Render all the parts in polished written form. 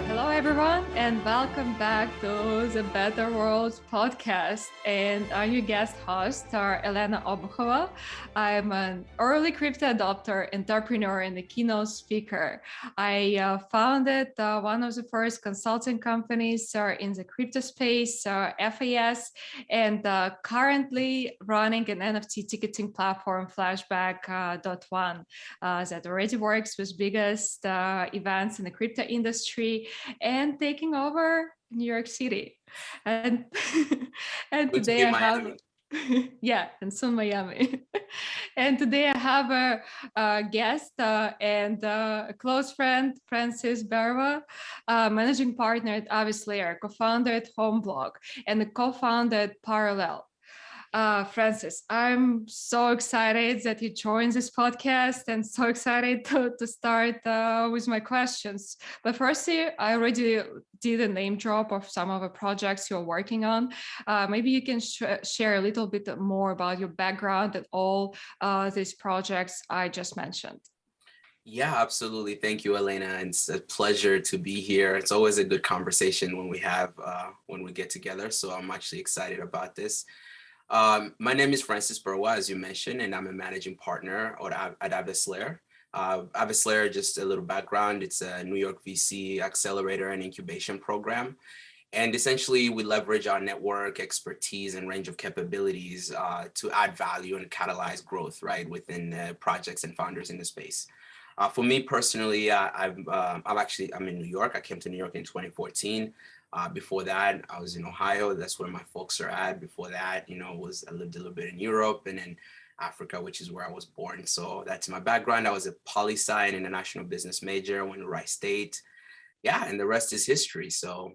Hello, everyone, and welcome back to the Better World podcast. And I'm your guest host, Elena Obukhova. I'm an early crypto adopter, entrepreneur, and a keynote speaker. I founded one of the first consulting companies in the crypto space, FAS, and currently running an NFT ticketing platform, Flashback.one, that already works with biggest events in the crypto industry and taking over New York City. And and Going to today be I have Miami. yeah, and soon Miami. And today I have a guest and a close friend, Francis Berwa, managing partner at Avis Layer, co-founder at Homeblog, and the co-founder at Parallel. Francis, I'm so excited that you joined this podcast and so excited to start with my questions. But firstly, I already did a name drop of some of the projects you're working on. Maybe you can share a little bit more about your background and all these projects I just mentioned. Yeah, absolutely. Thank you, Elena. And it's a pleasure to be here. It's always a good conversation when we get together. So I'm actually excited about this. My name is Francis Berwa, as you mentioned, and I'm a managing partner at Avis Layer. Avis Layer, just a little background, it's a New York VC accelerator and incubation program. And essentially, we leverage our network expertise and range of capabilities to add value and catalyze growth, right, within projects and founders in the space. For me personally, I'm in New York. I came to New York in 2014. Before that, I was in Ohio. That's where my folks are at. Before that, I lived a little bit in Europe and in Africa, which is where I was born. So that's my background. I was a poli-sci and international business major. I went to Rice State. Yeah, and the rest is history. So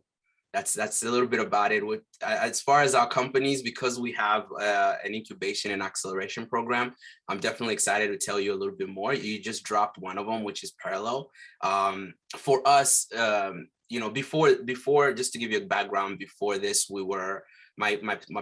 that's a little bit about it. With as far as our companies, because we have an incubation and acceleration program, I'm definitely excited to tell you a little bit more. You just dropped one of them, which is Parallel. For us, before just to give you a background, before this, we were my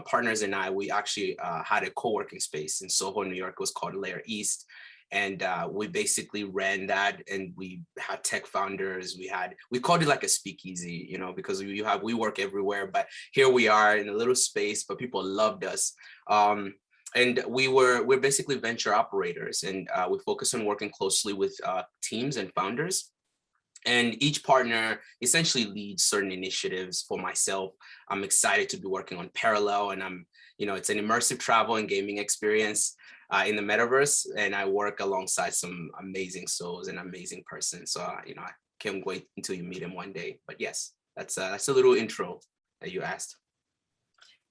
partners and I, we actually had a co-working space in Soho, New York. It was called Layer East. And we basically ran that, and we had tech founders. We called it like a speakeasy, because we work everywhere, but here we are in a little space, but people loved us. And we're basically venture operators, and we focus on working closely with teams and founders. And each partner essentially leads certain initiatives. For myself, I'm excited to be working on Parallel, and it's an immersive travel and gaming experience in the metaverse. And I work alongside some amazing souls and amazing persons. So, I can't wait until you meet him one day. But yes, that's a little intro that you asked.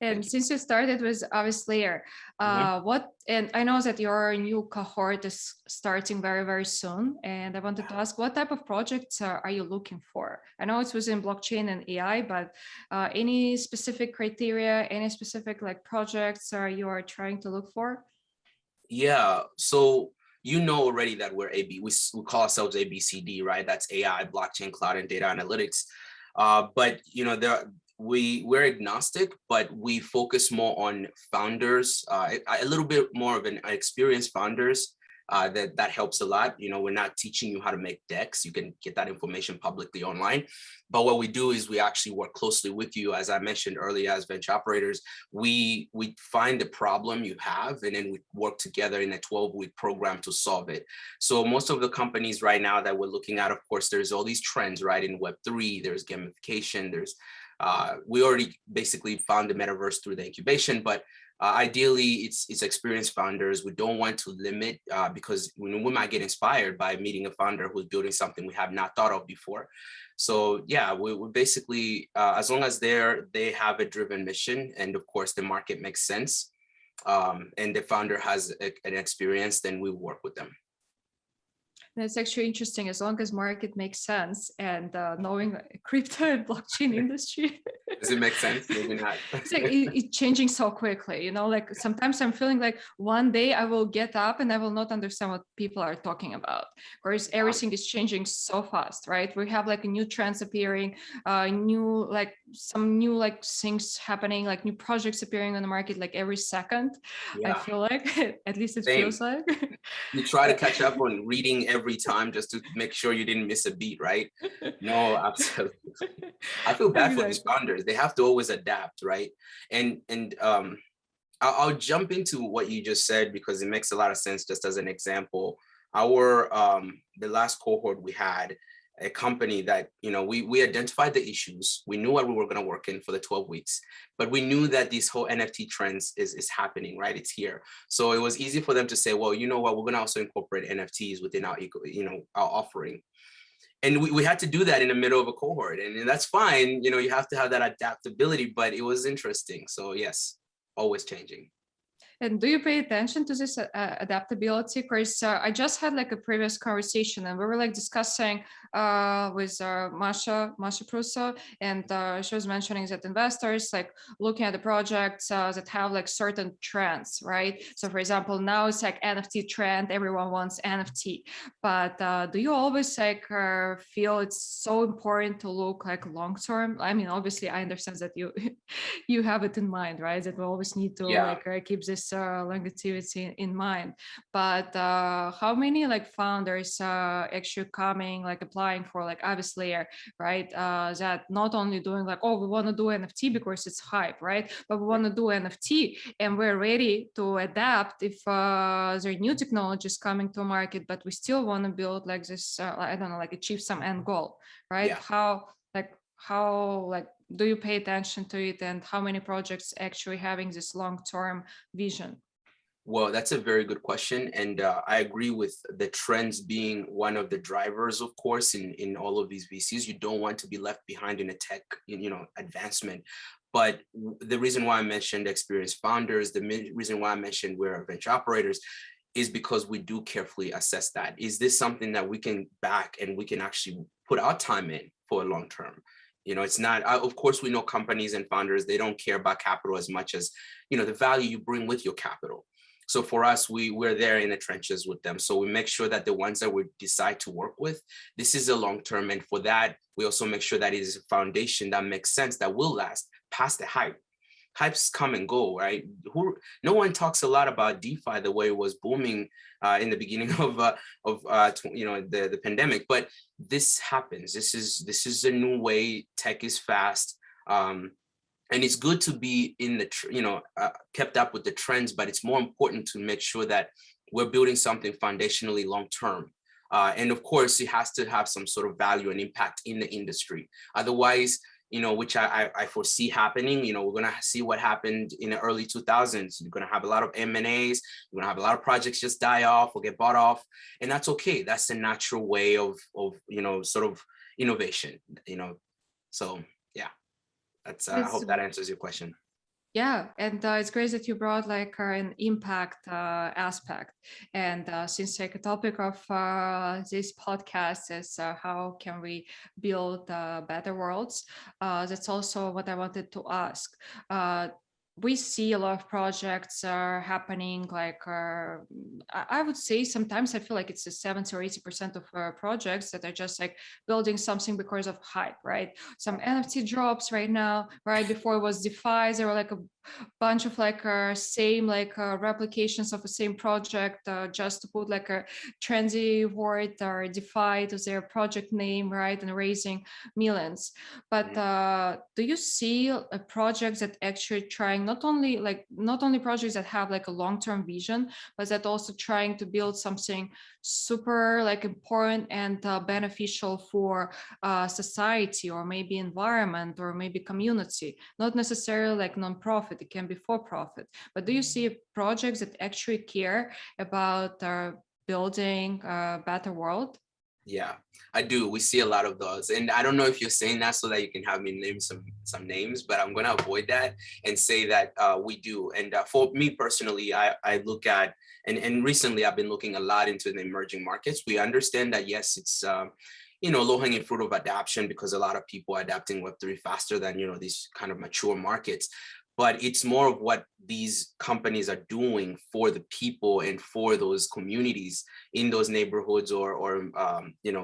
And since you started with Avis Layer, and I know that your new cohort is starting very, very soon. And I wanted to ask, what type of projects are you looking for? I know it's within blockchain and AI, but any specific criteria, any specific projects you are trying to look for? Yeah, so already that we call ourselves ABCD, right? That's AI, blockchain, cloud, and data analytics. But we're agnostic, but we focus more on founders, a little bit more of an experienced founders. That helps a lot. We're not teaching you how to make decks. You can get that information publicly online. But what we do is we actually work closely with you. As I mentioned earlier, as venture operators, we find the problem you have, and then we work together in a 12-week program to solve it. So most of the companies right now that we're looking at, of course, there's all these trends, right? In Web3, there's gamification, we already basically found the metaverse through the incubation, but ideally, it's experienced founders. We don't want to limit because we might get inspired by meeting a founder who's building something we have not thought of before. So yeah, we basically, as long as they have a driven mission, and of course the market makes sense, and the founder has an experience, then we work with them. And it's actually interesting as long as market makes sense and knowing crypto and blockchain industry. Does it make sense? Maybe not. It's like it's changing so quickly, you know, like sometimes I'm feeling like one day I will get up and I will not understand what people are talking about, whereas everything is changing so fast, right? We have like a new trends appearing, new like some new like things happening, like new projects appearing on the market like every second. I Yeah, feel like at least it same. feels like. You try to catch up on reading every time just to make sure you didn't miss a beat, right? No, absolutely. I feel bad for these Exactly. founders. They have to always adapt, right? And I'll jump into what you just said because it makes a lot of sense. Just as an example, our the last cohort we had a company that, you know, we identified the issues. We knew what we were going to work in for the 12 weeks, but we knew that this whole NFT trends is happening, right? It's here. So it was easy for them to say, well, you know what, we're going to also incorporate NFTs within our, you know, our offering. And we had to do that in the middle of a cohort, and that's fine. You know, you have to have that adaptability, but it was interesting. So yes, always changing. And do you pay attention to this adaptability? Because I just had like a previous conversation, and we were like discussing with Masha Prusso, and she was mentioning that investors like looking at the projects that have like certain trends, right? So for example, now it's like NFT trend, everyone wants NFT, but do you always like feel it's so important to look like long term? I mean, obviously, I understand that you you have it in mind, right? That we always need to Yeah. like keep this longevity in mind. But how many like founders actually coming, like applying for like Avis layer, right? That not only doing like, oh, we want to do NFT because it's hype, right? But we want to do NFT and we're ready to adapt if there are new technologies coming to market, but we still want to build like this, I don't know, like achieve some end goal, right? Yeah. How like do you pay attention to it, and how many projects actually having this long-term vision? Well, that's a very good question. And I agree with the trends being one of the drivers, of course, in all of these VCs. You don't want to be left behind in a tech, you know, advancement. But the reason why I mentioned experienced founders, the reason why I mentioned we're venture operators is because we do carefully assess that. Is this something that we can back and we can actually put our time in for a long term? You know, it's not, of course, we know companies and founders, they don't care about capital as much as, you know, the value you bring with your capital. So for us, we're there in the trenches with them. So we make sure that the ones that we decide to work with, this is a long term. And for that, we also make sure that it is a foundation that makes sense, that will last past the hype. Hypes come and go, right? No one talks a lot about DeFi the way it was booming in the beginning of you know, the pandemic, but this happens. This is a new way. Tech is fast. And it's good to be in the, you know, kept up with the trends, but it's more important to make sure that we're building something foundationally long-term. And of course, it has to have some sort of value and impact in the industry. Otherwise, you know, which I foresee happening, you know, we're going to see what happened in the early 2000s. You're going to have a lot of M&As, you're going to have a lot of projects just die off or get bought off. And that's okay. That's the natural way of, you know, sort of innovation, you know. So, yeah. That's I It's hope that answers your question. Yeah, and it's great that you brought like an impact aspect. And since like a topic of this podcast is how can we build better worlds, that's also what I wanted to ask. We see a lot of projects are happening like I would say sometimes I feel like it's a 70 or 80% of projects that are just like building something because of hype, right? Some NFT drops right now, right before it was DeFi, there were like a bunch of like same like replications of the same project just to put like a trendy word or DeFi to their project name, right, and raising millions. But do you see projects that actually trying not only projects that have like a long-term vision, but that also trying to build something super like important and beneficial for society or maybe environment or maybe community, not necessarily like non-profit, it can be for profit. But do you see projects that actually care about building a better world? Yeah, I do. We see a lot of those. And I don't know if you're saying that so that you can have me name some names, but I'm going to avoid that and say that we do. And for me personally, I look at, and recently I've been looking a lot into the emerging markets. We understand that, yes, it's, low-hanging fruit of adoption because a lot of people are adapting Web3 faster than, these kind of mature markets. But it's more of what these companies are doing for the people and for those communities in those neighborhoods or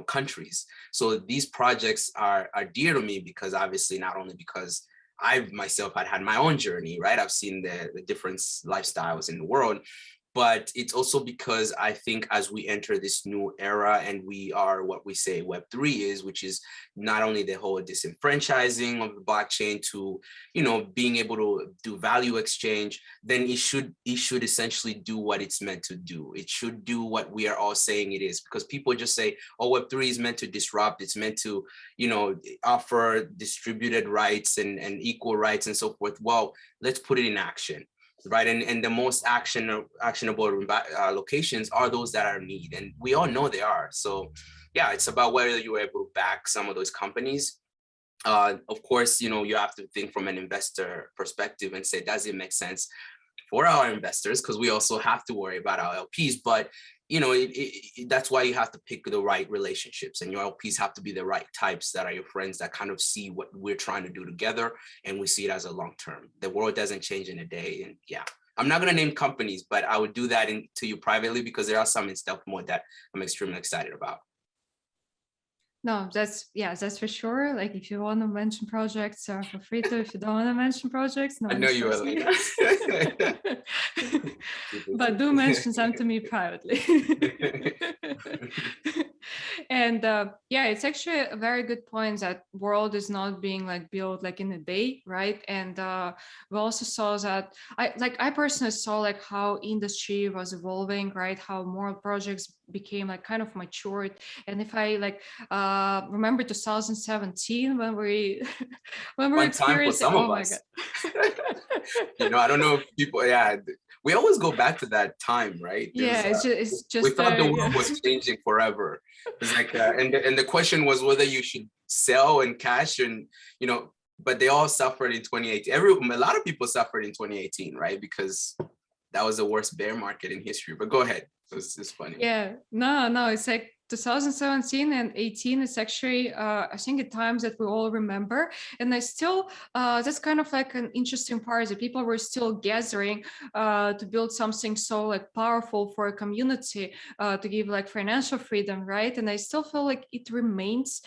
countries. So these projects are dear to me because obviously not only because I myself had my own journey, right? I've seen the different lifestyles in the world, but it's also because I think as we enter this new era and we are what we say Web3 is, which is not only the whole disenfranchising of the blockchain to, being able to do value exchange, then it should essentially do what it's meant to do. It should do what we are all saying it is, because people just say, oh, Web3 is meant to disrupt. It's meant to, offer distributed rights and equal rights and so forth. Well, let's put it in action. Right. And the most actionable locations are those that are in need. And we all know they are. So, yeah, it's about whether you're able to back some of those companies. Of course, you have to think from an investor perspective and say, does it make sense for our investors? Because we also have to worry about our LPs. But that's why you have to pick the right relationships, and your LPs have to be the right types that are your friends that kind of see what we're trying to do together, and we see it as a long term. The world doesn't change in a day. And yeah, I'm not going to name companies, but I would do that to you privately because there are some in stealth mode that I'm extremely excited about. No, that's for sure. Like if you want to mention projects, feel free to. If you don't want to mention projects, no, I know you, Elena. But do mention some to me privately. And yeah, it's actually a very good point that world is not being like built like in a day, right? And we also saw that I personally saw like how industry was evolving, right? How more projects became like kind of matured. And if I like remember 2017 when we when we were experiencing, oh my God. I don't know if people, we always go back to that time, right? It's just we thought the world was changing forever. It's like and the question was whether you should sell and cash, and but they all suffered in 2018. A lot of people suffered in 2018, right? Because that was the worst bear market in history. But go ahead. It's funny. Yeah, no, it's like 2017 and 18 is actually I think at times that we all remember, and I still that's kind of like an interesting part that people were still gathering to build something so like powerful for a community, to give like financial freedom, right? And I still feel like it remains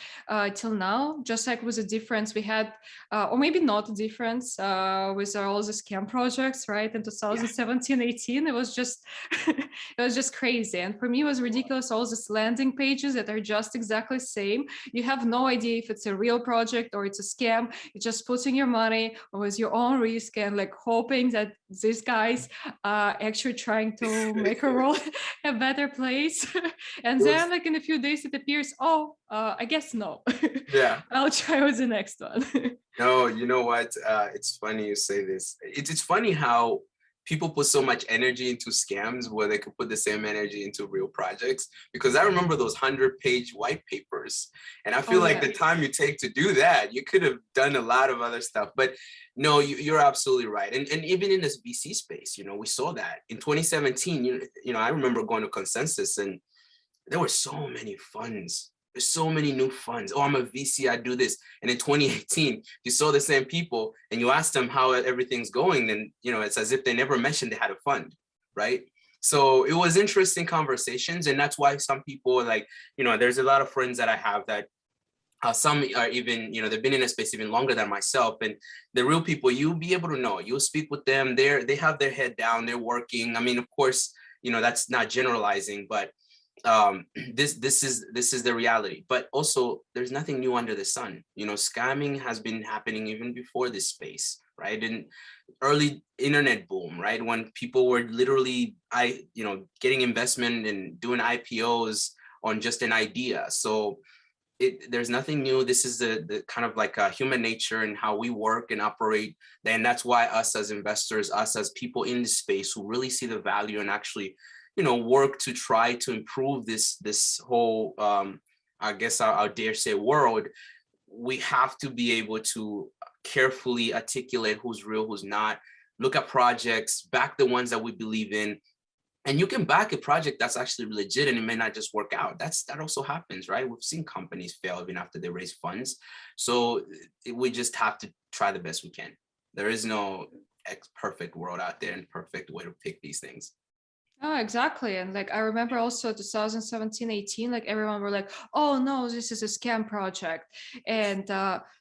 till now, just like with a difference we had, or maybe not a difference with all the scam projects, right? In 2017, 18, it was just it was just crazy, and for me it was ridiculous. All these landing pages that are just exactly the same. You have no idea if it's a real project or it's a scam. You're just putting your money with your own risk and like hoping that these guys are actually trying to make a world a better place. And then like in a few days it appears, I guess no. Yeah. I'll try with the next one. No, you know what? It's funny you say this. It's funny how people put so much energy into scams where they could put the same energy into real projects. Because I remember those 100-page white papers, and I feel like the time you take to do that, you could have done a lot of other stuff. But no, you're absolutely right. And even in this VC space, we saw that in 2017. I remember going to Consensus, and there were so many funds. There's so many new funds. Oh, I'm a VC, I do this. And in 2018, you saw the same people and you asked them how everything's going. Then, it's as if they never mentioned they had a fund, right? So it was interesting conversations. And that's why some people there's a lot of friends that I have that some are even, they've been in a space even longer than myself. And the real people, you'll be able to know, you'll speak with them. They have their head down, they're working. I mean, of course, that's not generalizing, but this is the reality. But also there's nothing new under the sun. Scamming has been happening even before this space, right? And early internet boom, right, when people were literally getting investment and doing IPOs on just an idea. So there's nothing new. This is the kind of like human nature and how we work and operate. And that's why us as investors, us as people in this space who really see the value and actually work to try to improve this whole I guess I'll dare say world, we have to be able to carefully articulate who's real, who's not, look at projects, back the ones that we believe in. And you can back a project that's actually legit and it may not just work out. That also happens, right? We've seen companies fail even after they raise funds. So we just have to try the best we can. There is no perfect world out there and perfect way to pick these things. Oh, exactly. And like I remember also 2017, 18, like everyone were like, oh no, this is a scam project. And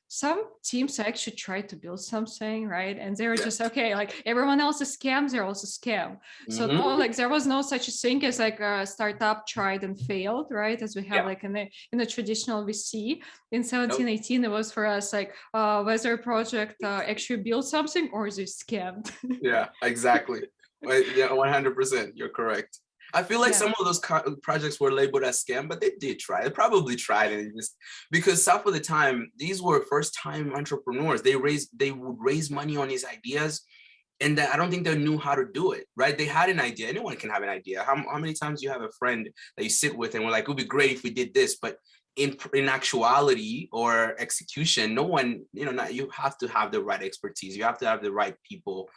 some teams actually tried to build something, right? And they were Yeah. just okay, like everyone else is scams, they're also scam. So no, Mm-hmm. like there was no such a thing as like a startup tried and failed, right? As we have Yeah. like in the traditional VC. In 17, Nope. 18, it was for us like whether a project actually built something or is it scammed. Yeah, exactly. Yeah, 100%. You're correct. I feel like Yeah. some of those projects were labeled as scam, but they did try. They probably tried, and just because half of the time these were first-time entrepreneurs. They would raise money on these ideas, and I don't think they knew how to do it. Right? They had an idea. Anyone can have an idea. How many times do you have a friend that you sit with and we're like, it would be great if we did this, but in actuality or execution, no one, not, you have to have the right expertise. You have to have the right people,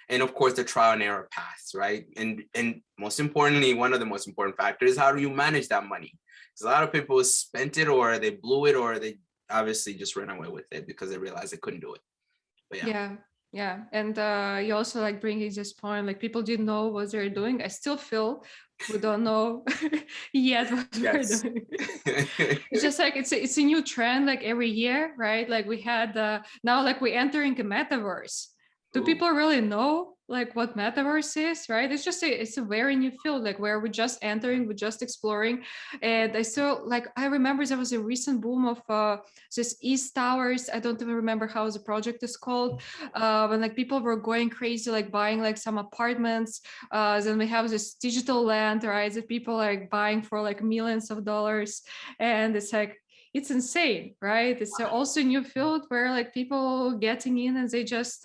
and of course the trial and error paths, right? And most importantly, one of the most important factors is how do you manage that money? Because a lot of people spent it, or they blew it, or they obviously just ran away with it because they realized they couldn't do it. But yeah. Yeah, yeah. And you also like bringing this point, like people didn't know what they're doing. I still feel we don't know yet what we're Yes. doing. It's just like it's a new trend like every year, right? Like we had now like we're entering a metaverse. Do Ooh. people really know like what metaverse is, right? It's a very new field, like where we're just entering, we're just exploring. And I still like I remember there was a recent boom of this East Towers. I don't even remember how the project is called. When like people were going crazy, like buying like some apartments. Then we have this digital land, right? That people are like buying for like millions of dollars, and it's like it's insane, right? It's also a new field where like people getting in and they just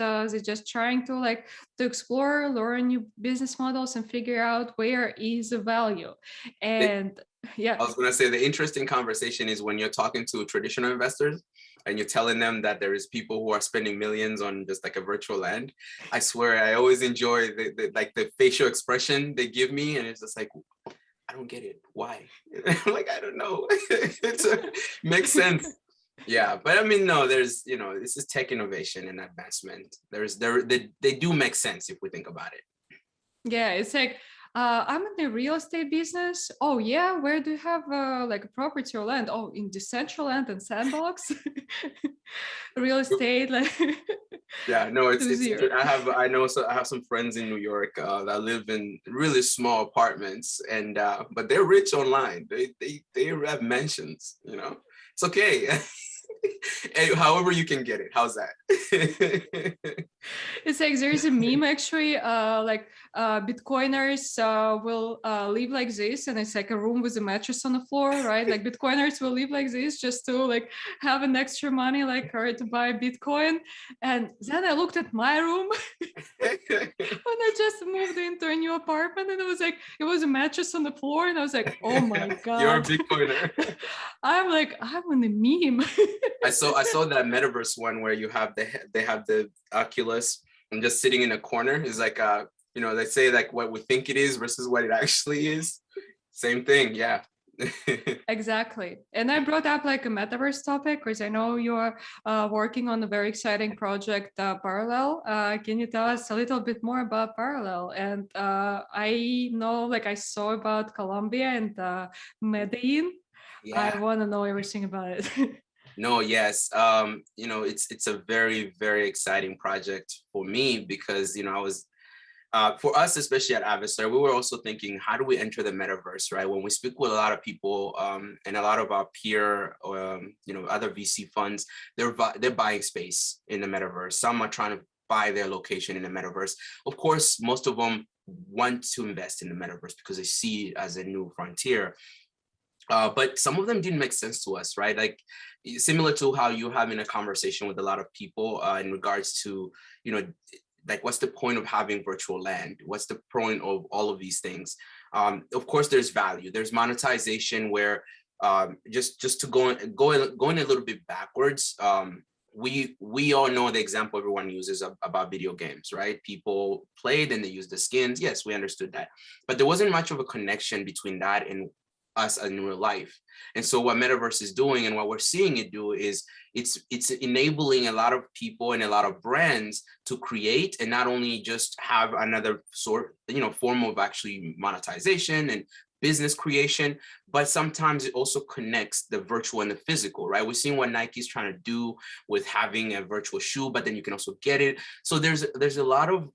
trying to like to explore, learn new business models and figure out where is the value. And yeah. I was going to say the interesting conversation is when you're talking to traditional investors and you're telling them that there is people who are spending millions on just like a virtual land. I swear, I always enjoy the facial expression they give me, and it's just like, I don't get it. Why? I'm like, I don't know. Makes sense. Yeah, but I mean, no, there's, this is tech innovation and advancement. They do make sense if we think about it. Yeah, it's like I'm in the real estate business. Oh yeah, where do you have like a property or land? Oh, in Decentraland and Sandbox. Real estate, like Yeah, no, to it's zero. I have some friends in New York that live in really small apartments, and but they're rich online. They have mansions, It's okay. Hey, however you can get it. How's that? It's like there's a meme actually, like Bitcoiners will live like this, and it's like a room with a mattress on the floor, right? Like Bitcoiners will live like this just to like have an extra money, like or to buy Bitcoin. And then I looked at my room when I just moved into a new apartment, and it was a mattress on the floor, and I was like, oh my You're a god. Bitcoiner. I'm on a meme. I saw that Metaverse one where they have the Oculus and just sitting in a corner is like they say like what we think it is versus what it actually is. Same thing, yeah. Exactly. And I brought up like a metaverse topic because I know you're working on a very exciting project, Parallel. Can you tell us a little bit more about Parallel? And I know, like, I saw about Colombia and Medellin. I Yeah. want to know everything about it. No, yes. It's a very, very exciting project for me because, I was for us, especially at Avistar, we were also thinking, how do we enter the metaverse, right? When we speak with a lot of people and a lot of our peer, other VC funds, they're buying space in the metaverse. Some are trying to buy their location in the metaverse. Of course, most of them want to invest in the metaverse because they see it as a new frontier. But some of them didn't make sense to us, right? Like similar to how you're having a conversation with a lot of people in regards to, like what's the point of having virtual land? What's the point of all of these things? Of course, there's value. There's monetization where just to going a little bit backwards. We all know the example everyone uses about video games, right? People played and they used the skins. Yes, we understood that, but there wasn't much of a connection between that and us in real life. And so what Metaverse is doing and what we're seeing it do is it's enabling a lot of people and a lot of brands to create and not only just have another form of actually monetization and business creation, but sometimes it also connects the virtual and the physical, right? We're seeing what Nike's trying to do with having a virtual shoe, but then you can also get it. So there's a lot of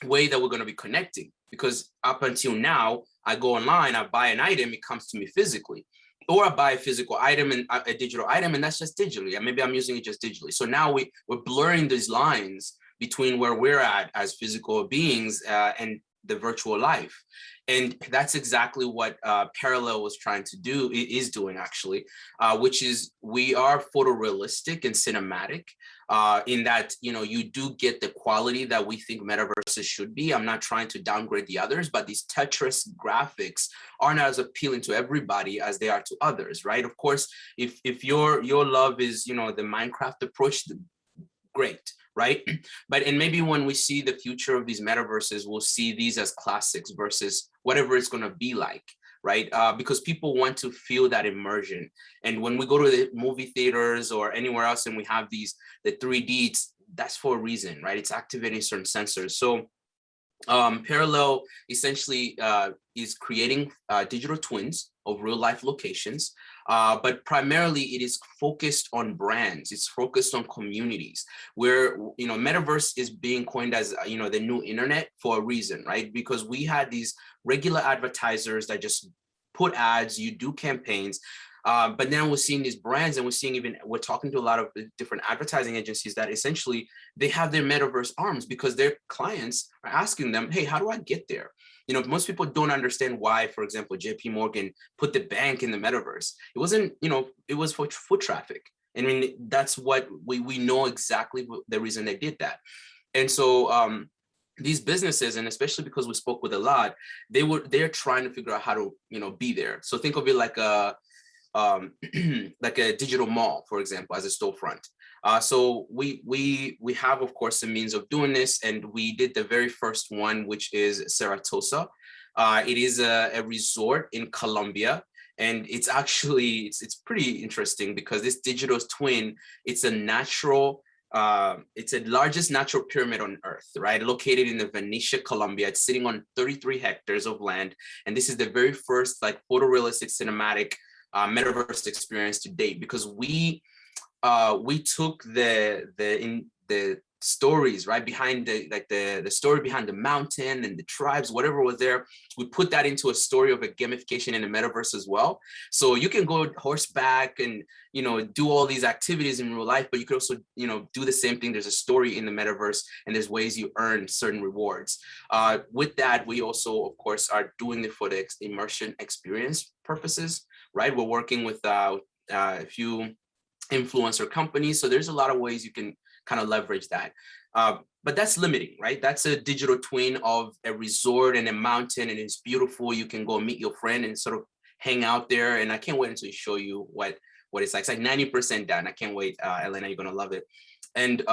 way that we're going to be connecting, because up until now, I go online, I buy an item, it comes to me physically, or I buy a physical item and a digital item, and that's just digitally, and maybe I'm using it just digitally. So now we're blurring these lines between where we're at as physical beings and the virtual life. And that's exactly what Parallel was trying to do, is doing actually, which is we are photorealistic and cinematic in that, you do get the quality that we think metaverses should be. I'm not trying to downgrade the others, but these Tetris graphics are not as appealing to everybody as they are to others, right? Of course, if your love is, the Minecraft approach, great, right? And maybe when we see the future of these metaverses, we'll see these as classics versus whatever it's going to be like, right? Because people want to feel that immersion. And when we go to the movie theaters or anywhere else and we have the 3D, that's for a reason, right? It's activating certain sensors. So Parallel essentially is creating digital twins of real life locations, but primarily it is focused on brands. It's focused on communities where, Metaverse is being coined as, the new internet for a reason, right? Because we had these regular advertisers that just put ads, you do campaigns, but now we're seeing these brands, and we're talking to a lot of different advertising agencies that essentially they have their metaverse arms because their clients are asking them, hey, how do I get there? Most people don't understand why, for example, JP Morgan put the bank in the metaverse. It wasn't, it was for foot traffic. I mean, that's what we know exactly the reason they did that. And so these businesses, and especially because we spoke with a lot, they're trying to figure out how to, be there. So think of it like like a digital mall, for example, as a storefront. So we have, of course, a means of doing this, and we did the very first one, which is Saratosa. It is a resort in Colombia, and it's actually it's pretty interesting because this digital twin, it's a natural. It's the largest natural pyramid on Earth, right? Located in the Venetia, Colombia. It's sitting on 33 hectares of land, and this is the very first photorealistic cinematic metaverse experience to date, because we took the stories right behind the story behind the mountain and the tribes, whatever was there. We put that into a story of a gamification in the metaverse as well. So you can go horseback and do all these activities in real life, but you could also do the same thing. There's a story in the metaverse, and there's ways you earn certain rewards. With that, we also, of course, are doing it for the immersion experience purposes, right? We're working with a few influencer companies. So there's a lot of ways you can kind of leverage that. But that's limiting, right? That's a digital twin of a resort and a mountain, and it's beautiful. You can go meet your friend and sort of hang out there. And I can't wait until I show you what it's like. It's like 90% done. I can't wait, Elena, you're gonna love it. And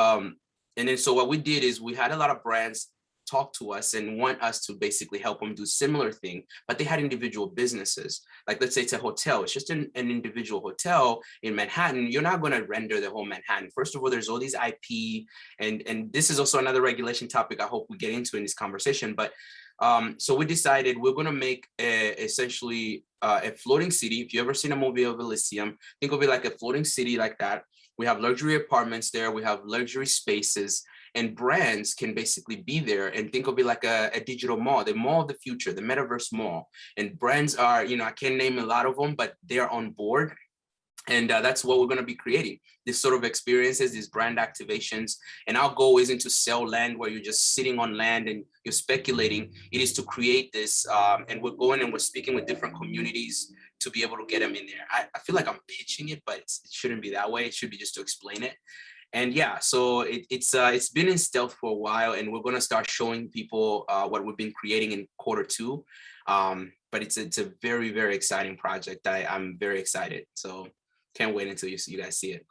then so what we did is we had a lot of brands talk to us and want us to basically help them do similar thing, but they had individual businesses. Like, let's say it's a hotel, it's just an individual hotel in Manhattan. You're not going to render the whole Manhattan. First of all, there's all these IP, and this is also another regulation topic I hope we get into in this conversation. But so we decided we're going to make essentially a floating city. If you ever seen a movie of Elysium, think of it like a floating city like that. We have luxury apartments there. We have luxury spaces, and brands can basically be there, and think of it like a digital mall, the mall of the future, the metaverse mall. And brands are, I can't name a lot of them, but they're on board. And that's what we're going to be creating, this sort of experiences, these brand activations. And our goal isn't to sell land where you're just sitting on land and you're speculating. It is to create this. And we're going and we're speaking with different communities to be able to get them in there. I feel like I'm pitching it, but it shouldn't be that way. It should be just to explain it. And yeah, so it's been in stealth for a while, and we're going to start showing people what we've been creating in quarter two. but it's a very, very exciting project. I'm very excited. So can't wait until you guys see it.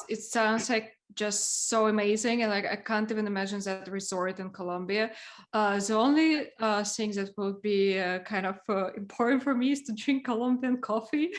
It sounds like just so amazing, and like I can't even imagine that resort in Colombia. The only things that would be kind of important for me is to drink Colombian coffee.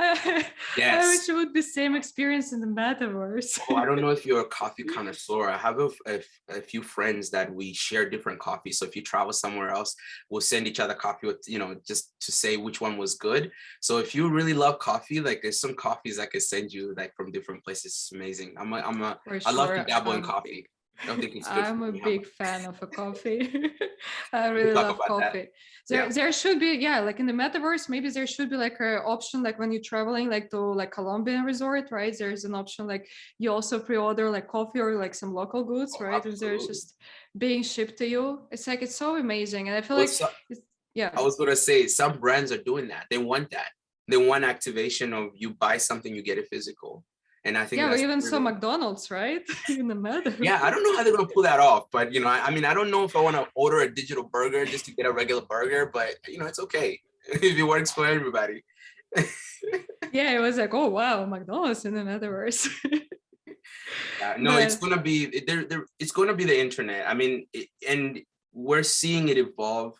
I Yes. wish it would be same experience in the metaverse. Oh, I don't know if you're a coffee connoisseur. I have a few friends that we share different coffees. So if you travel somewhere else, we'll send each other coffee with, just to say which one was good. So if you really love coffee, like there's some coffees I could send you like from different places. It's amazing. For I love to sure. dabble in coffee. I don't think it's good for I'm a me. big fan of a coffee. I We'll really talk love about that. coffee. Yeah. There should be, yeah, like in the metaverse, maybe there should be like an option, like when you're traveling like to like Colombian resort, right? There's an option like you also pre-order like coffee or like some local goods, Oh, right? And there's absolutely. just being shipped to you. It's like it's so amazing. And I feel Well, like so, it's, yeah. I was gonna say some brands are doing that. They want that. They want activation of you buy something, you get it physical. And I think Yeah, we that's even saw really, McDonald's, right? In the metaverse. yeah, I don't know how they're gonna pull that off, but I mean, I don't know if I want to order a digital burger just to get a regular burger, but it's okay if it works for everybody. Yeah, it was like, oh wow, McDonald's in the metaverse. No, it's But gonna be it's gonna be the internet. I mean, and we're seeing it evolve.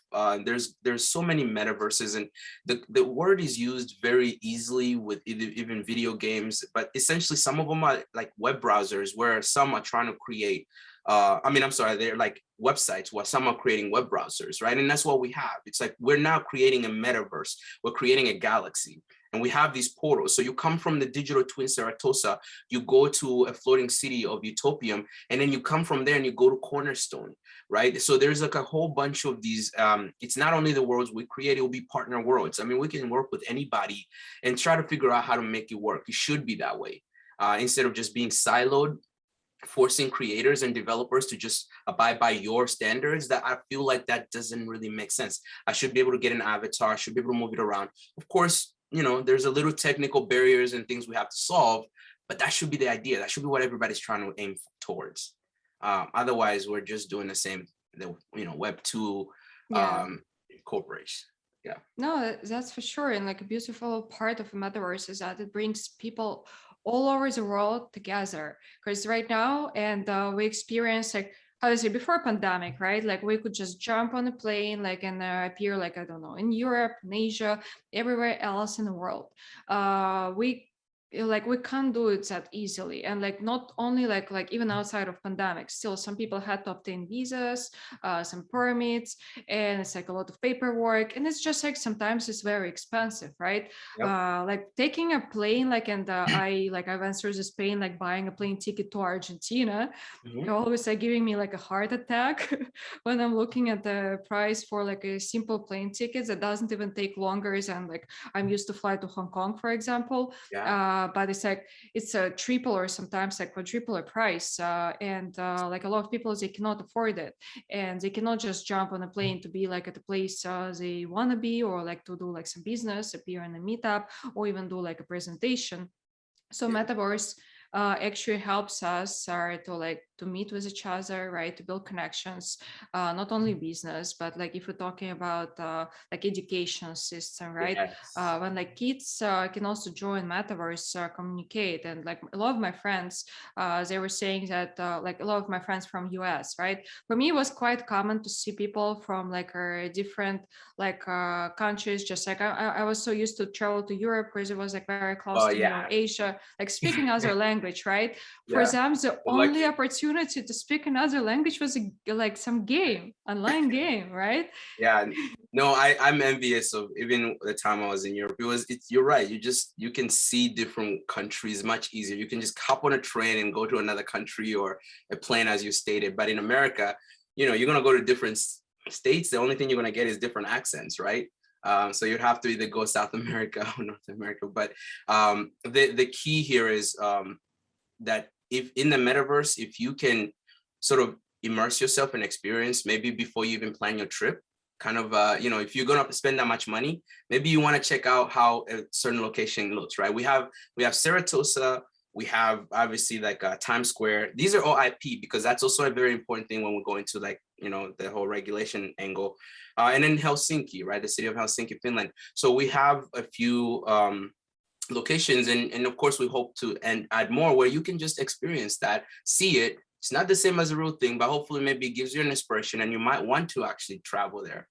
There's so many metaverses, and the word is used very easily with even video games. But essentially, some of them are like web browsers, where some are trying to create. I mean, I'm sorry, they're like websites where some are creating web browsers, right? And that's what we have. It's like we're now creating a metaverse. We're creating a galaxy. And we have these portals. So you come from the digital twin Saratosa, you go to a floating city of Utopium, and then you come from there and you go to Cornerstone, right? So there's like a whole bunch of these. It's not only the worlds we create, it will be partner worlds. I mean, we can work with anybody and try to figure out how to make it work. It should be that way. Instead of just being siloed, forcing creators and developers to just abide by your standards, that I feel like that doesn't really make sense. I should be able to get an avatar, I should be able to move it around. Of course, there's a little technical barriers and things we have to solve, but that should be the idea. That should be what everybody's trying to aim towards. Otherwise, we're just doing the same, Web 2 yeah. corporation. Yeah. No, that's for sure. And like a beautiful part of the metaverse is that it brings people all over the world together. Because right now, and we experience like how to say before pandemic, right? Like we could just jump on a plane, like and appear like I don't know in Europe, in Asia, everywhere else in the world. We can't do it that easily, and like not only like even outside of pandemic, still some people had to obtain visas, some permits, and it's like a lot of paperwork, and it's just like sometimes it's very expensive, right? Yep. Like taking a plane, like and I went through this pain, like buying a plane ticket to Argentina. Mhm. They're always like giving me like a heart attack when I'm looking at the price for like a simple plane ticket that doesn't even take longer than like I'm used to fly to Hong Kong, for example. Yeah. But it's like it's a triple or sometimes like quadruple a price, and like a lot of people they cannot afford it, and they cannot just jump on a plane to be like at the place they want to be, or like to do like some business, appear in a meetup, or even do like a presentation. So Yeah. metaverse actually helps us to meet with each other, right? To build connections, not only business, but like if we're talking about like education system, right? Yes. When like kids can also join metaverse, communicate, and like a lot of my friends, they were saying that like a lot of my friends from US, right? For me, it was quite common to see people from like different like countries. Just like I was so used to travel to Europe because it was like very close Oh to yeah. Asia, like speaking other language, right? For Yeah. them, the But only lucky. opportunity to speak another language was like some game, online game, right? Yeah, no, I'm envious of even the time I was in Europe. You're right. You can see different countries much easier. You can just hop on a train and go to another country, or a plane, as you stated. But in America, you're gonna go to different states. The only thing you're gonna get is different accents, right? So you'd have to either go South America or North America. But the key here is that if in the metaverse, if you can sort of immerse yourself in experience, maybe before you even plan your trip, kind of if you're gonna spend that much money, maybe you want to check out how a certain location looks, right? We have Saratosa, We have obviously like Times Square. These are all IP because that's also a very important thing when we go into like, the whole regulation angle. And then Helsinki, right? The city of Helsinki, Finland. So we have a few locations, and of course we hope to add more where you can just experience that, see it. It's not the same as a real thing, but hopefully maybe it gives you an inspiration and you might want to actually travel there,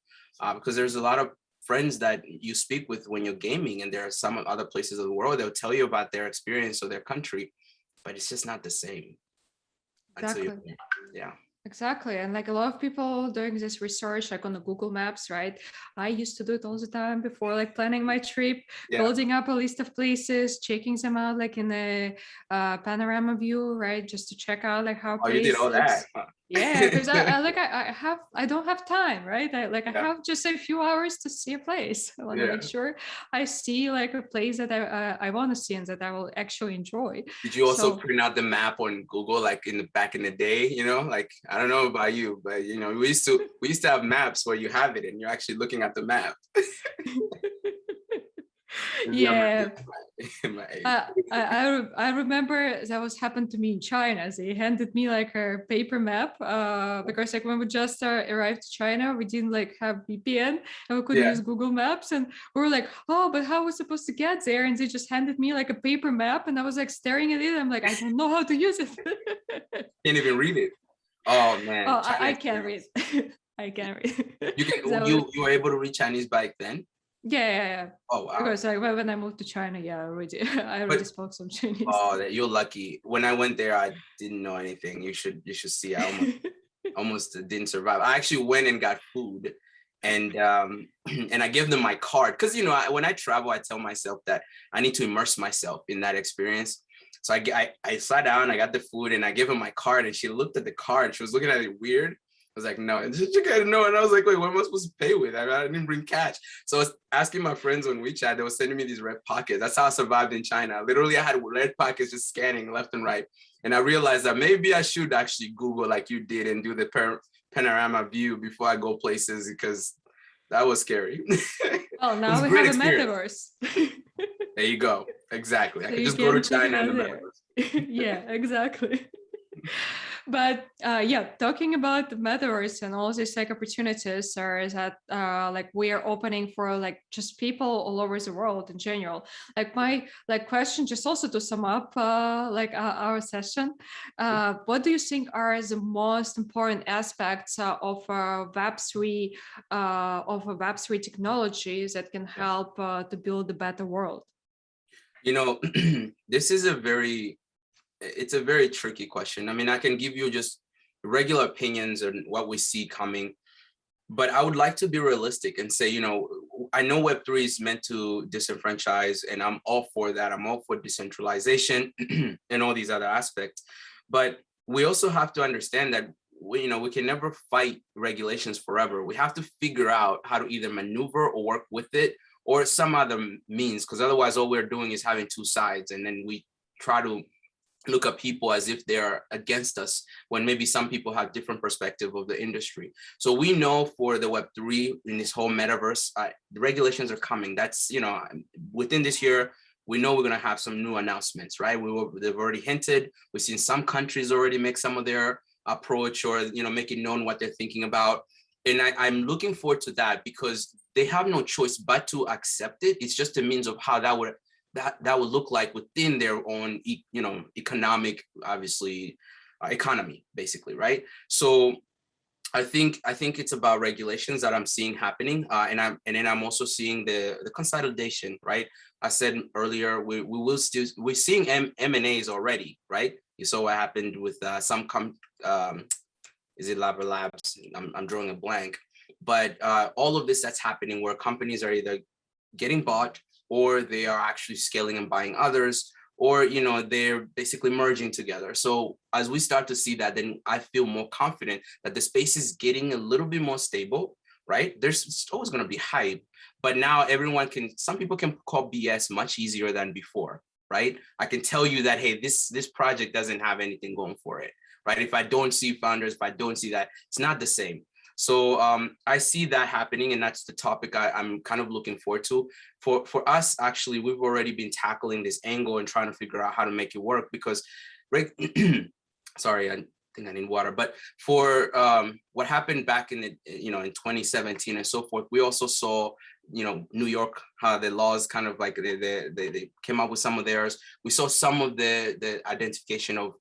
because there's a lot of friends that you speak with when you're gaming, and there are some other places of the world they'll tell you about their experience or their country, but it's just not the same. Exactly. Yeah. Exactly. And like a lot of people doing this research, like on the Google Maps, right? I used to do it all the time before like planning my trip, building up a list of places, checking them out like in a panorama view, right? Just to check out like how Oh, you did all that? Huh? Yeah, because I don't have time, right? I have just a few hours to see a place. I want to make sure I see like a place that I want to see and that I will actually enjoy. Did you also print out the map on Google like back in the day? Like I don't know about you, but we used to have maps where you have it and you're actually looking at the map. Yeah. I remember that was happened to me in China. They handed me like a paper map because like when we just arrived to China, we didn't like have VPN and we couldn't use Google Maps, and we were like, oh, but how are we supposed to get there? And they just handed me like a paper map, and I was like staring at it. I'm like, I don't know how to use it. Can't even read it. Oh man. Oh, I can't read. I can't read. You were able to read Chinese back then? Yeah. Oh wow. Because when I moved to China, I already spoke some Chinese. Oh, you're lucky. When I went there, I didn't know anything. You should see. I almost didn't survive. I actually went and got food, and I gave them my card because when I travel, I tell myself that I need to immerse myself in that experience. So I sat down, I got the food, and I gave her my card, and she looked at the card. She was looking at it weird. I was like, no, and she gotta know. And I was like, wait, what am I supposed to pay with? I didn't bring cash. So I was asking my friends on WeChat, they were sending me these red pockets. That's how I survived in China. Literally, I had red pockets just scanning left and right. And I realized that maybe I should actually Google like you did and do the panorama view before I go places, because that was scary. Oh, now we have a metaverse. There you go. Exactly. So I can just go to China and the metaverse. Yeah, exactly. But talking about the metaverse and all these like opportunities are that like we are opening for like just people all over the world in general. Like my question, just also to sum up our session, what do you think are the most important aspects of Web3 technologies that can help to build a better world? This is it's a very tricky question. I mean, I can give you just regular opinions on what we see coming, but I would like to be realistic and say, I know Web3 is meant to disenfranchise, and I'm all for that. I'm all for decentralization and all these other aspects. But we also have to understand that we can never fight regulations forever. We have to figure out how to either maneuver or work with it or some other means, because otherwise all we're doing is having two sides, and then we try to look at people as if they're against us when maybe some people have different perspective of the industry. So we know for the Web3 in this whole metaverse, the regulations are coming. That's, within this year, we know we're going to have some new announcements, right? They've already hinted. We've seen some countries already make some of their approach or, make it known what they're thinking about. And I'm looking forward to that because they have no choice but to accept it. It's just a means of how that would look like within their own, economic, obviously, economy, basically, right? So I think it's about regulations that I'm seeing happening, and I'm also seeing the consolidation, right? I said earlier we're seeing M&As already, right? You saw what happened with is it Lava Labs? I'm drawing a blank, but all of this that's happening where companies are either getting bought or they are actually scaling and buying others, or they're basically merging together. So as we start to see that, then I feel more confident that the space is getting a little bit more stable, right? There's always going to be hype, but now some people can call BS much easier than before, right? I can tell you that, hey, this project doesn't have anything going for it, right? If I don't see founders, if I don't see that, it's not the same. So I see that happening, and that's the topic I'm kind of looking forward to. For us, actually, we've already been tackling this angle and trying to figure out how to make it work because, right, sorry, I think I need water. But for what happened back in in 2017 and so forth, we also saw New York, how the laws kind of like they came up with some of theirs. We saw some of the identification of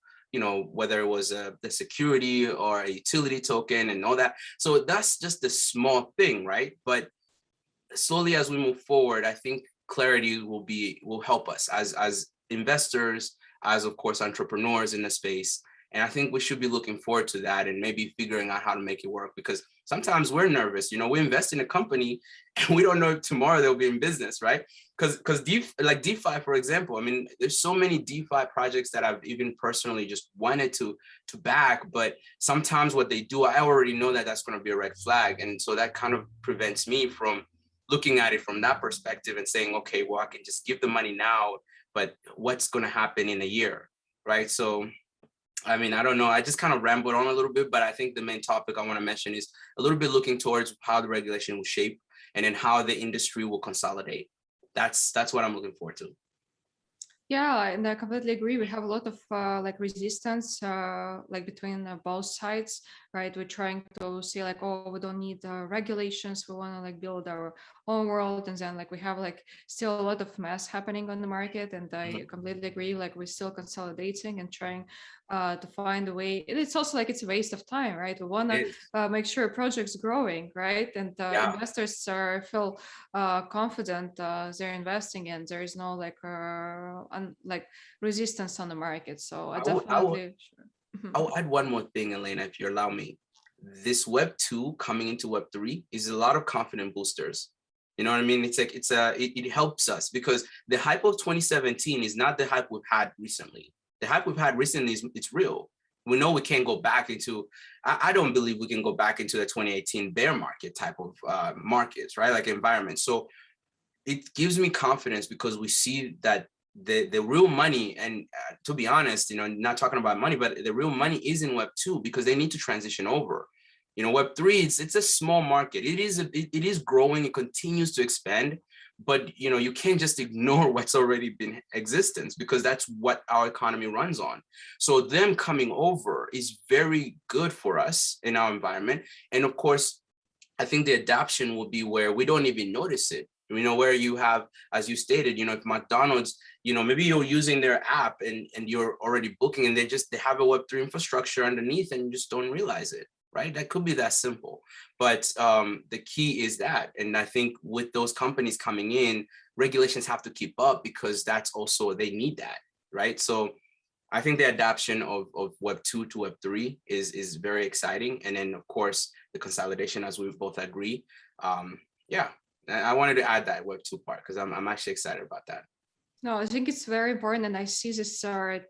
whether it was the security or a utility token and all that. So that's just a small thing, right? But slowly as we move forward, I think clarity will help us as investors, as of course entrepreneurs in the space. And I think we should be looking forward to that and maybe figuring out how to make it work, because sometimes we're nervous. We invest in a company and we don't know if tomorrow they'll be in business, right? Because like DeFi, for example, I mean, there's so many DeFi projects that I've even personally just wanted to back, but sometimes what they do, I already know that that's going to be a red flag. And so that kind of prevents me from looking at it from that perspective and saying, okay, well, I can just give the money now, but what's going to happen in a year, right? So I mean, I don't know. I just kind of rambled on a little bit, but I think the main topic I want to mention is a little bit looking towards how the regulation will shape and then how the industry will consolidate. That's what I'm looking forward to. Yeah, and I completely agree. We have a lot of like resistance, like between both sides, right? We're trying to see like, oh, we don't need regulations. We want to like build our own world, and then like we have like still a lot of mess happening on the market. And I completely agree. Like we're still consolidating and trying to find a way. It's also like it's a waste of time, right? We want to make sure a project's growing, right? And investors feel confident they're investing in. There is no like like resistance on the market. So I definitely I'll add one more thing, Elena, if you allow me. This Web 2 coming into Web 3 is a lot of confident boosters. You know what I mean? It's like it helps us, because the hype of 2017 is not the hype we've had recently. The hype we've had recently it's real. We know we can't go back into, I don't believe we can go back into the 2018 bear market type of markets, right? Like environment. So it gives me confidence because we see that the real money, and to be honest, not talking about money, but the real money is in Web 2 because they need to transition over. Web 3, it's a small market. It is growing. It continues to expand, but you can't just ignore what's already been existence, because that's what our economy runs on. So them coming over is very good for us in our environment. And of course, I think the adoption will be where we don't even notice it. Where you have, as you stated, if McDonald's, maybe you're using their app and you're already booking, and they have a Web3 infrastructure underneath and you just don't realize it, right? That could be that simple. But the key is that. And I think with those companies coming in, regulations have to keep up, because that's also, they need that, right? So I think the adoption of Web 2 to Web 3 is very exciting. And then, of course, the consolidation, as we both agree. Yeah, I wanted to add that Web 2 part, because I'm actually excited about that. No, I think it's very important, and I see this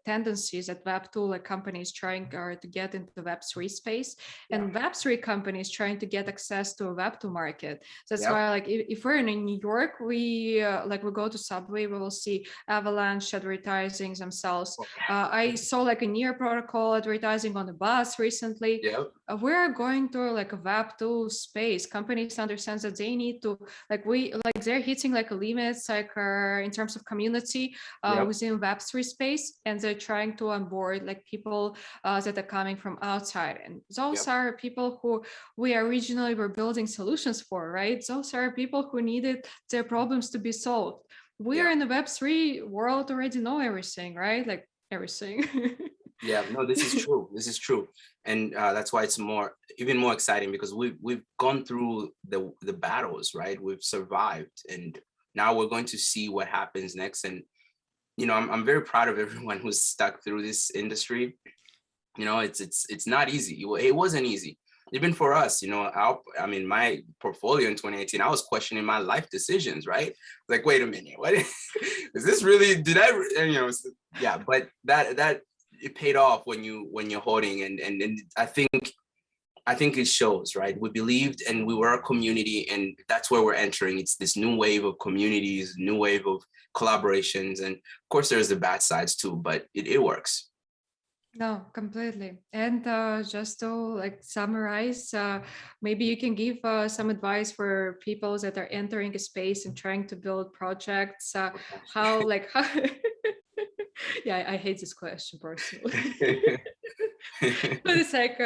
tendencies at Web2, like companies trying to get into the Web3 space, and Web3 companies trying to get access to a Web2 market. So that's why, like, if we're in New York, we we go to Subway, we will see Avalanche advertising themselves. I saw like a Near Protocol advertising on the bus recently. We're going to like a Web2 space. Companies understand that they need to they're hitting like a limits in terms of community within Web3 space, and they're trying to onboard like people that are coming from outside, and those are people who we originally were building solutions for, right? Those are people who needed their problems to be solved. We're in the Web3 world already know everything, right? Like everything. Yeah, no, this is true. This is true. And that's why it's even more exciting, because we've gone through the battles, right? We've survived, and now we're going to see what happens next. And, I'm very proud of everyone who's stuck through this industry. It's not easy. It wasn't easy. Even for us, my portfolio in 2018, I was questioning my life decisions, right? Like, wait a minute, what is this really, but that it paid off when you're holding, and I think it shows, right? We believed, and we were a community, and that's where we're entering. It's this new wave of communities, new wave of collaborations. And of course there's the bad sides too, but it works. No, completely. And just to like summarize, maybe you can give some advice for people that are entering a space and trying to build projects. How like how? Yeah, I hate this question personally. But it's like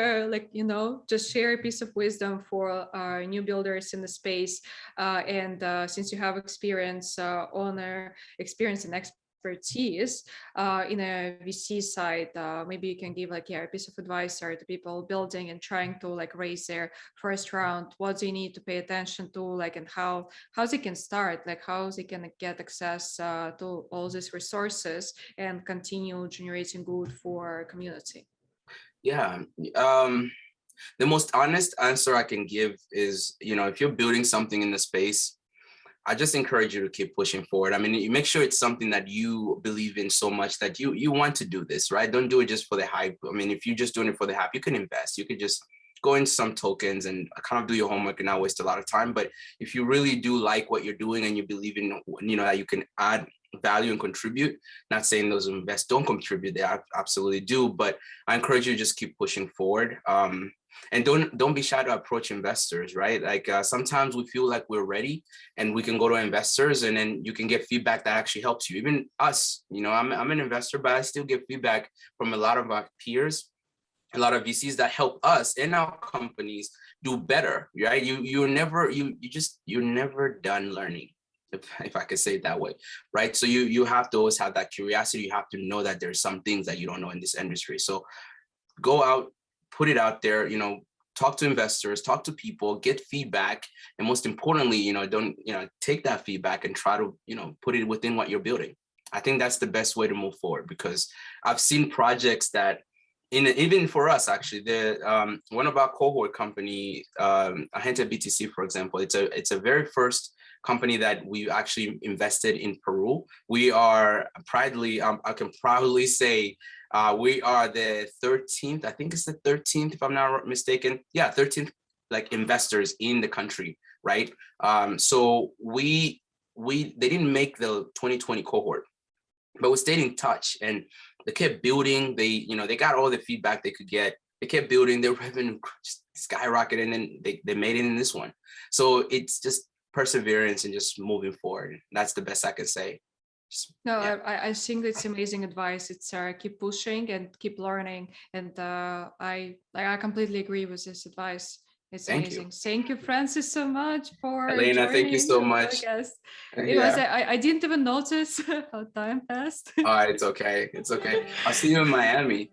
just share a piece of wisdom for new builders in the space. And since you have experience, owner experience and expertise in a VC side, maybe you can give like a piece of advice or to people building and trying to like raise their first round. What they need to pay attention to, like, and how they can start, like how they can get access to all these resources and continue generating good for community. Yeah. Um, the most honest answer I can give is, if you're building something in the space, I just encourage you to keep pushing forward. I mean, you make sure it's something that you believe in so much that you want to do this, right? Don't do it just for the hype. I mean, if you're just doing it for the hype, you can invest. You could just go into some tokens and kind of do your homework and not waste a lot of time. But if you really do like what you're doing and you believe in, that you can add value and contribute, not saying those who invest don't contribute, they absolutely do. But I encourage you to just keep pushing forward. And don't be shy to approach investors, right? Like sometimes we feel like we're ready and we can go to investors and then you can get feedback that actually helps you. Even us, I'm an investor, but I still get feedback from a lot of our peers, a lot of VCs that help us and our companies do better, right? You're never done learning, if I could say it that way, right? So you have to always have that curiosity. You have to know that there's some things that you don't know in this industry. So go out, put it out there, talk to investors, talk to people, get feedback. And most importantly, don't, take that feedback and try to, put it within what you're building. I think that's the best way to move forward because I've seen projects that even for us, actually, one of our cohort company, Agente BTC, for example, it's a very first company that we actually invested in Peru. We are proudly, I can proudly say, we are the 13th, I think it's the 13th, if I'm not mistaken. Yeah, 13th like investors in the country, right? So they didn't make the 2020 cohort, but we stayed in touch and they kept building. They got all the feedback they could get. They kept building, their revenue just skyrocketed, and then they made it in this one. So it's just perseverance and just moving forward. That's the best I could say. No, Yeah. I think that's amazing advice. It's keep pushing and keep learning, and I completely agree with this advice. It's Thank you. amazing. Thank you, Francis, so much for Elena, thank you joining so the much. podcast. It was Yeah. I didn't even notice how time passed. It's okay. It's okay. I'll see you in Miami.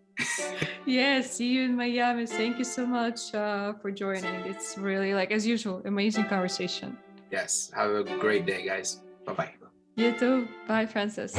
Yes, see you in Miami. Thank you so much for joining. It's really, like as usual, amazing conversation. Yes. Have a great day, guys. Bye-bye. You too. Bye, Francis.